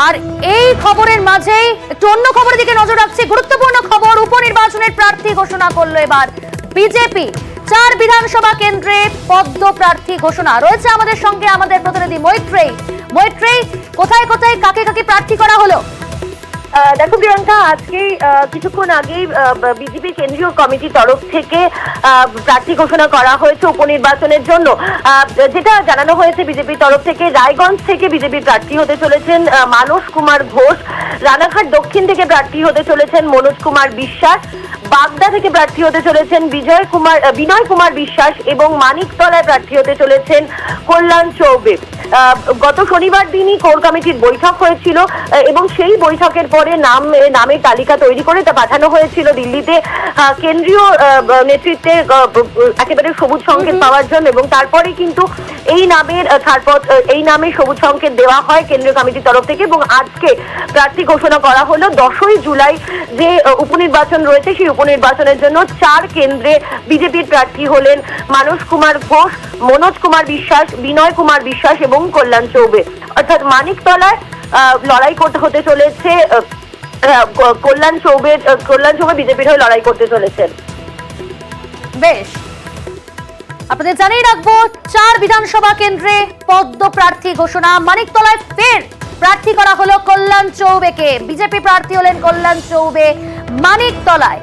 আর এই খবরের মাঝেই একটু অন্য খবরের দিকে নজর রাখছি। গুরুত্বপূর্ণ খবর, উপনির্বাচনের প্রার্থী ঘোষণা করলো এবার বিজেপি। 4 বিধানসভা কেন্দ্রে পদ্ম প্রার্থী ঘোষণা। রয়েছে আমাদের সঙ্গে আমাদের প্রতিনিধি মৈত্রেয়ী। কোথায় কোথায় কাকে কাকে প্রার্থী করা হলো? দেখো প্রিয়াঙ্কা, আজকে কিছুক্ষণ আগেই বিজেপি কেন্দ্রীয় কমিটির তরফ থেকে প্রার্থী ঘোষণা করা হয়েছে উপনির্বাচনের জন্য। যেটা জানানো হয়েছে বিজেপির তরফ থেকে, রায়গঞ্জ থেকে বিজেপির প্রার্থী হতে চলেছেন মানস কুমার ঘোষ, রানাঘাট দক্ষিণ থেকে প্রার্থী হতে চলেছেন মনোজ কুমার বিশ্বাস, বাগদা থেকে প্রার্থী হতে চলেছেন বিনয় কুমার বিশ্বাস এবং মানিকতলায় প্রার্থী হতে চলেছেন কল্যাণ চৌবে। গত শনিবার দিনই কোর কমিটির বৈঠক হয়েছিল এবং সেই বৈঠকের পরে নামের তালিকা তৈরি করে তা পাঠানো হয়েছিল দিল্লিতে কেন্দ্রীয় নেতৃত্বের একেবারে সবুজ সংকেত পাওয়ার জন্য, এবং তারপরে কিন্তু এই নামের সবুজ সংকেত দেওয়া হয় কেন্দ্রীয় কমিটির তরফ থেকে। এবং আজকে প্রার্থী ঘোষণা করা হলো। 10ই জুলাই যে উপনির্বাচন রয়েছে সেই উপনির্বাচনের জন্য 4 কেন্দ্রে বিজেপির প্রার্থী হলেন মানস কুমার ঘোষ, মনোজ কুমার বিশ্বাস, বিনয় কুমার বিশ্বাস এবং কল্যাণ চৌবে। অর্থাৎ মানিকতলায় লড়াই করতে হতে চলেছে কল্যাণ চৌবে বিজেপির হয়ে লড়াই করতে চলেছেন। বেশ, আপনাদের জানিয়ে রাখবো 4 বিধানসভা কেন্দ্রে পদ্ম প্রার্থী ঘোষণা। মানিকতলায় ফের প্রার্থী করা হলো কল্যাণ চৌবেকে। বিজেপি প্রার্থী হলেন কল্যাণ চৌবে মানিকতলায়।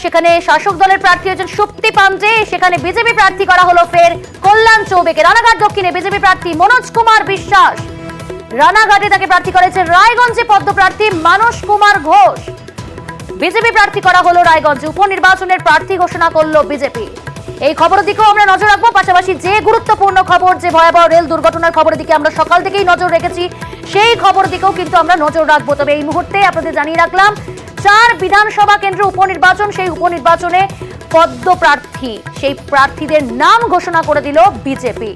সেখানে শাসক দলের প্রার্থী হচ্ছেন সুপ্তি পান্ডে, সেখানে বিজেপি প্রার্থী করা হলো ফের কল্যাণ চৌবেকে। রানাঘাট দক্ষিণে বিজেপি প্রার্থী মনোজ কুমার বিশ্বাস, রানাঘাটে তাকে প্রার্থী করেছে। রায়গঞ্জে পদ্ম প্রার্থী মানস কুমার ঘোষ, বিজেপি প্রার্থী করা হলো রায়গঞ্জে। উপনির্বাচনের প্রার্থী ঘোষণা করলো বিজেপি। এই খবরের দিকেও আমরা নজর রাখবো। পাশাপাশি যে গুরুত্বপূর্ণ খবর, যে ভয়াবহ রেল দুর্ঘটনার খবরের দিকে আমরা সকাল থেকেই নজর রেখেছি, সেই খবর দিকেও কিন্তু আমরা নজর রাখবো। তবে এই মুহূর্তে আপনাদের জানিয়ে রাখলাম 4 বিধানসভা কেন্দ্র উপনির্বাচন, সেই উপনির্বাচনে পদ্ম প্রার্থী, সেই প্রার্থীদের নাম ঘোষণা করে দিল বিজেপি।